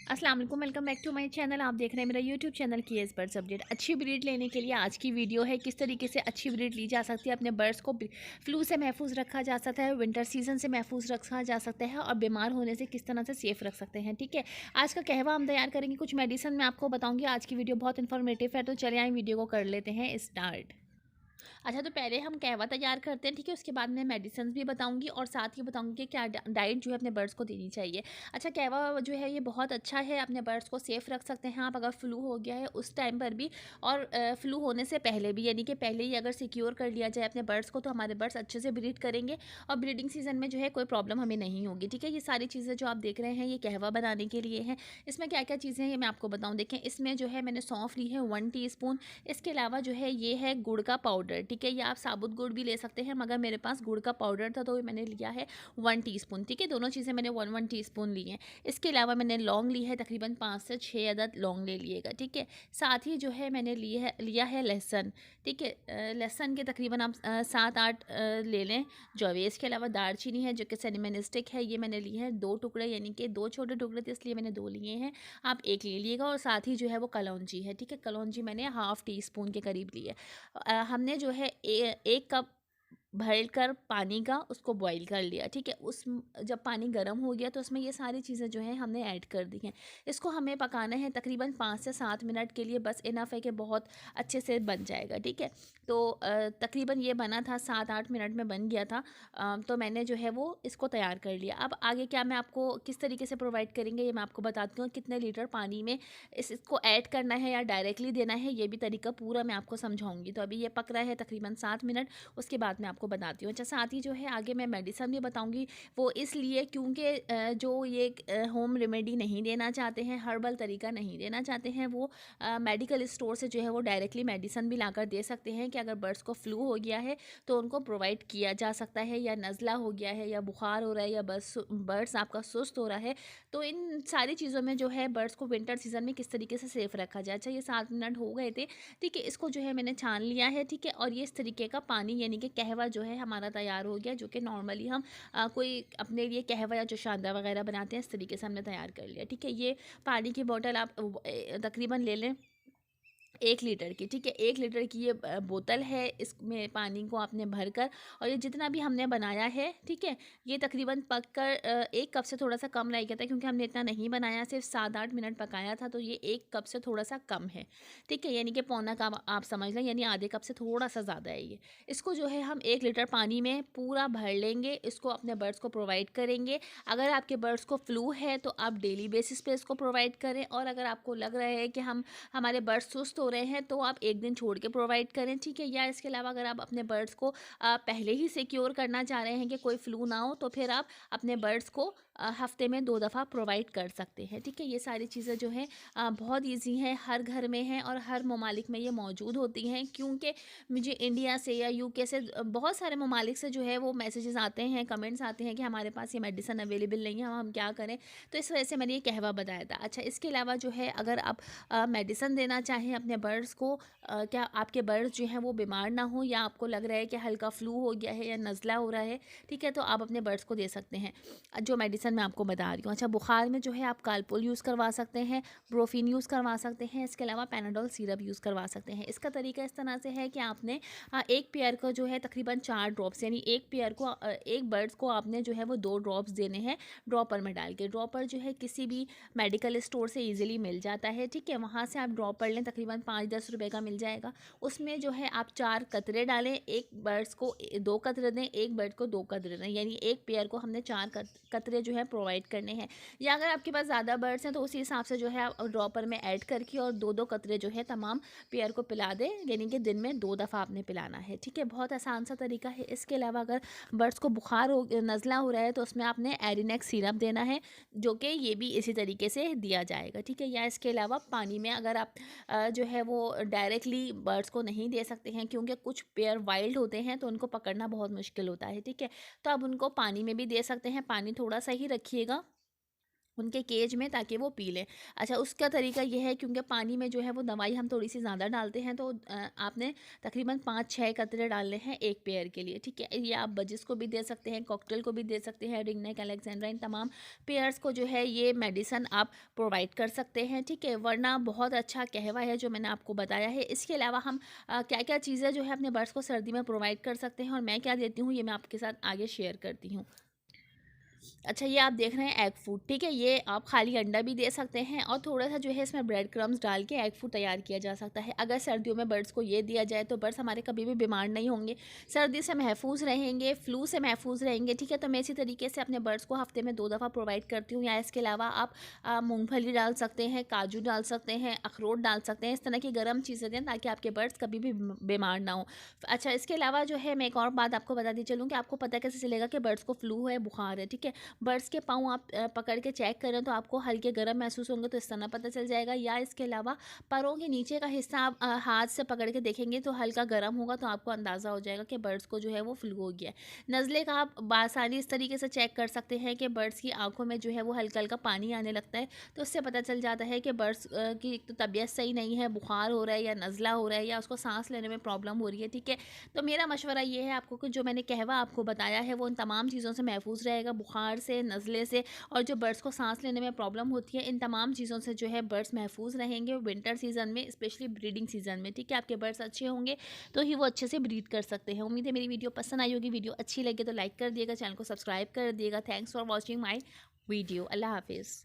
अस्सलाम वालेकुम, welcome back to my channel. आप देख रहे हैं मेरा यूट्यूब चैनल की बर्ड्स अपडेट। अच्छी ब्रीड लेने के लिए आज की वीडियो है, किस तरीके से अच्छी ब्रीड ली जा सकती है। अपने बर्ड्स को फ्लू से महफूज रखा जा सकता है, विंटर सीजन से महफूज रखा जा सकता है और बीमार होने से किस तरह से सेफ रख सकते हैं। ठीक है, आज का कहवा हम तैयार करेंगे, कुछ मेडिसिन मैं आपको बताऊँगी। आज की वीडियो बहुत इन्फॉर्मेटिव है, तो चलिए आए वीडियो को कर लेते हैं स्टार्ट। अच्छा, तो पहले हम कहवा तैयार करते हैं, ठीक है। उसके बाद मैं मेडिसिन भी बताऊंगी और साथ ही बताऊंगी कि क्या डाइट जो है अपने बर्ड्स को देनी चाहिए। अच्छा, कहवा जो है ये बहुत अच्छा है, अपने बर्ड्स को सेफ रख सकते हैं आप अगर फ्लू हो गया है उस टाइम पर भी, और फ्लू होने से पहले भी, यानी कि पहले ही अगर सिक्योर कर लिया जाए अपने बर्ड्स को तो हमारे बर्ड्स अच्छे से ब्रीड करेंगे और ब्रीडिंग सीजन में जो है कोई प्रॉब्लम हमें नहीं होगी। ठीक है, ये सारी चीज़ें जो आप देख रहे हैं ये कहवा बनाने के लिए हैं। इसमें क्या क्या चीज़ें हैं ये मैं आपको बताऊँ। देखें, इसमें जो है मैंने सौंफ ली है 1 टीस्पून। इसके अलावा जो है ये है गुड़ का पाउडर। ठीक है, ये आप साबुत गुड़ भी ले सकते हैं, मगर मेरे पास गुड़ का पाउडर था तो ये मैंने लिया है 1 टीस्पून। ठीक है, दोनों चीज़ें मैंने 1 1 टीस्पून ली हैं। इसके अलावा मैंने लौंग ली है, तकरीबन 5 से 6 अदद लौंग ले लिएगा। ठीक है, साथ ही जो है मैंने लिया है लहसुन। ठीक है, लहसुन के तकरीबन आप 7 8 ले लें जो है। इसके अलावा दालचीनी है जो कि सिनेमन स्टिक है, ये मैंने ली है 2 टुकड़े, यानी कि 2 छोटे टुकड़े थे इसलिए मैंने 2 लिए हैं, आप 1 ले लीजिएगा। और साथ ही जो है वो कलौंजी है। ठीक है, कलौंजी मैंने 1/2 टीस्पून के करीब ली है। हमने जो है 1 कप भर कर पानी का उसको बॉईल कर लिया। ठीक है, उस जब पानी गर्म हो गया तो उसमें ये सारी चीज़ें जो हैं हमने ऐड कर दी हैं। इसको हमें पकाना है तकरीबन 5 से 7 मिनट के लिए, बस इनफ है कि बहुत अच्छे से बन जाएगा। ठीक है, तो तकरीबन ये बना था 7 8 मिनट में बन गया था। तो मैंने जो है वो इसको तैयार कर लिया। अब आगे क्या मैं आपको किस तरीके से प्रोवाइड करेंगे ये मैं आपको बताती हूँ। कितने लीटर पानी में इसको ऐड करना है या डायरेक्टली देना है, ये भी तरीका पूरा मैं आपको समझाऊंगी। तो अभी ये पक रहा है तकरीबन 7 मिनट, उसके बाद मैं आपको बताती हूँ। अच्छा, साथ ही जो है आगे मैं मेडिसिन भी बताऊंगी, वो इसलिए क्योंकि जो ये होम रेमेडी नहीं देना चाहते हैं, हर्बल तरीका नहीं देना चाहते हैं, वो मेडिकल स्टोर से जो है वो डायरेक्टली मेडिसिन भी लाकर दे सकते हैं कि अगर बर्ड्स को फ्लू हो गया है तो उनको प्रोवाइड किया जा सकता है, या नज़ला हो गया है, या बुखार हो रहा है, या बस बर्ड्स आपका सुस्त हो रहा है। तो इन सारी चीज़ों में जो है बर्ड्स को विंटर सीजन में किस तरीके से सेफ रखा जाए। अच्छा, ये 7 मिनट हो गए थे। ठीक है, इसको जो है मैंने छान लिया है। ठीक है, और ये इस तरीके का पानी यानी कि कहवा जो है हमारा तैयार हो गया, जो कि नॉर्मली हम कोई अपने लिए कहवा या जो शांदा वगैरह बनाते हैं इस तरीके से हमने तैयार कर लिया। ठीक है, ये पानी की बोतल आप तकरीबन ले लें 1 लीटर की। ठीक है, 1 लीटर की ये बोतल है, इसमें पानी को आपने भर कर, और ये जितना भी हमने बनाया है, ठीक है, ये तकरीबन पक कर 1 कप से थोड़ा सा कम रह गया था क्योंकि हमने इतना नहीं बनाया, सिर्फ 7 8 मिनट पकाया था, तो ये 1 कप से थोड़ा सा कम है। ठीक है, यानी कि पौना कप आप समझ लें, यानी आधे कप से थोड़ा सा ज़्यादा है ये। इसको जो है हम 1 लीटर पानी में पूरा भर लेंगे, इसको अपने बर्ड्स को प्रोवाइड करेंगे। अगर आपके बर्ड्स को फ्लू है तो आप डेली बेसिस पे इसको प्रोवाइड करें, और अगर आपको लग रहा है कि हमारे बर्ड्स सुस्त हो रहे हैं तो आप 1 दिन छोड़ के प्रोवाइड करें। ठीक है, या इसके अलावा अगर आप अपने बर्ड्स को पहले ही सिक्योर करना चाह रहे हैं कि कोई फ्लू ना हो, तो फिर आप अपने बर्ड्स को हफ्ते में 2 दफ़ा प्रोवाइड कर सकते हैं। ठीक है, ये सारी चीज़ें जो हैं बहुत ईजी हैं, हर घर में हैं और हर ममालिक में ये मौजूद होती हैं। क्योंकि मुझे इंडिया से या यूके से बहुत सारे ममालिक से जो है वो मैसेजेस आते हैं, कमेंट्स आते हैं कि हमारे पास ये मेडिसिन अवेलेबल नहीं है, हम क्या करें। तो इस वजह से मैंने ये कहवा बताया था। अच्छा, इसके अलावा जो है अगर आप मेडिसिन देना चाहें अपने बर्ड्स को, क्या आपके बर्ड्स जो हैं वो बीमार ना हो, या आपको लग रहा है कि हल्का फ्लू हो गया है या नज़ला हो रहा है, ठीक है, तो आप अपने बर्ड्स को दे सकते हैं जो मेडिसिन मैं आपको बता रही हूँ। अच्छा, बुखार में जो है आप कालपोल यूज़ करवा सकते हैं, ब्रोफिन यूज़ करवा सकते हैं, इसके अलावा पैनाडोल सिरप यूज़ करवा सकते हैं। इसका तरीका इस तरह से है कि आपने एक पेयर को जो है तकरीबन 4 ड्रॉप्स, यानी एक पेयर को एक बर्ड्स को आपने जो है वो 2 ड्रॉप्स देने हैं ड्रॉपर में डाल के। ड्रॉपर जो है किसी भी मेडिकल स्टोर से ईजिली मिल जाता है। ठीक है, वहाँ से आप ड्रॉपर लें, तकरीबन 5 10 रुपए का मिल जाएगा। उसमें जो है आप 4 कतरे डालें, एक बर्ड्स को 2 कतरे दें, एक बर्ड को 2 कतरे दें, यानी एक पेयर को हमने 4 कतरे जो है प्रोवाइड करने हैं। या अगर आपके पास ज़्यादा बर्ड्स हैं तो उसी हिसाब से जो है आप ड्रॉपर में ऐड करके और 2 2 कतरे जो है तमाम पेयर को पिला दें, यानी कि दिन में 2 दफ़ा आपने पिलाना है। ठीक है, बहुत आसान सा तरीका है। इसके अलावा अगर बर्ड्स को बुखार हो, नज़ला हो रहा है, तो उसमें आपने एरिनेक्स सिरप देना है, जो कि ये भी इसी तरीके से दिया जाएगा। ठीक है, या इसके अलावा पानी में अगर आप जो है वो डायरेक्टली बर्ड्स को नहीं दे सकते हैं क्योंकि कुछ पेयर वाइल्ड होते हैं तो उनको पकड़ना बहुत मुश्किल होता है। ठीक है, तो आप उनको पानी में भी दे सकते हैं, पानी थोड़ा सा ही रखिएगा उनके केज में, ताकि वो पी लें। अच्छा, उसका तरीका ये है, क्योंकि पानी में जो है वो दवाई हम थोड़ी सी ज़्यादा डालते हैं, तो आपने तकरीबन 5-6 कतरे डालने हैं एक पेयर के लिए, ठीक है। ये आप बजिस को भी दे सकते हैं, कॉकटेल को भी दे सकते हैं, रिंग नेक, अलेक्जेंड्रा, इन तमाम पेयर्स को जो है ये मेडिसन आप प्रोवाइड कर सकते हैं, ठीक है। वरना बहुत अच्छा कहवा है जो मैंने आपको बताया है। इसके अलावा हम क्या क्या चीज़ें जो है अपने बर्ड्स को सर्दी में प्रोवाइड कर सकते हैं और मैं क्या देती हूँ, ये मैं आपके साथ आगे शेयर करती हूँ। अच्छा, ये आप देख रहे हैं एग फूड, ठीक है। ये आप खाली अंडा भी दे सकते हैं और थोड़ा सा जो है इसमें ब्रेड क्रम्स डाल के एग फूड तैयार किया जा सकता है। अगर सर्दियों में बर्ड्स को ये दिया जाए तो बर्ड्स हमारे कभी भी बीमार नहीं होंगे, सर्दी से महफूज रहेंगे, फ्लू से महफूज रहेंगे, ठीक है। तो मैं इसी तरीके से अपने बर्ड्स को हफ्ते में 2 दफ़ा प्रोवाइड करती हूँ। या इसके अलावा आप मूँगफली डाल सकते हैं, काजू डाल सकते हैं, अखरोट डाल सकते हैं। इस तरह की गर्म चीज़ें दें ताकि आपके बर्ड्स कभी भी बीमार ना हो। अच्छा, इसके अलावा जो है मैं एक और बात आपको बताती चलूँ कि आपको पता कैसे चलेगा कि बर्ड्स को फ्लू है, बुखार है, ठीक है। बर्ड्स के पाँव आप पकड़ के चेक करें तो आपको हल्के गर्म महसूस होंगे, तो इस तरह पता चल जाएगा। या इसके अलावा पैरों के नीचे का हिस्सा आप हाथ से पकड़ के देखेंगे तो हल्का गर्म होगा, तो आपको अंदाज़ा हो जाएगा कि बर्ड्स को जो है वो फ्लू हो गया है। नज़ले का आप बासानी इस तरीके से चेक कर सकते हैं कि बर्ड्स की आंखों में जो है वो हल्का हल्का पानी आने लगता है, तो उससे पता चल जाता है कि बर्ड्स की एक तो तबीयत सही नहीं है, बुखार हो रहा है या नज़ला हो रहा है या उसको सांस लेने में प्रॉब्लम हो रही है, ठीक है। तो मेरा मशवरा ये है आपको कि जो मैंने कहवा आपको बताया है वो उन तमाम चीज़ों से महफूज रहेगा, बुखार से, नज़ले से, और जो बर्ड्स को सांस लेने में प्रॉब्लम होती है, इन तमाम चीज़ों से जो है बर्ड्स महफूज रहेंगे विंटर सीज़न में, स्पेशली ब्रीडिंग सीज़न में, ठीक है। आपके बर्ड्स अच्छे होंगे तो ही वो अच्छे से ब्रीड कर सकते हैं। उम्मीद है मेरी वीडियो पसंद आई होगी। वीडियो अच्छी लगे तो लाइक कर दिएगा, चैनल को सब्सक्राइब कर दिएगा। Thanks for watching my video. अल्लाह हाफिज़।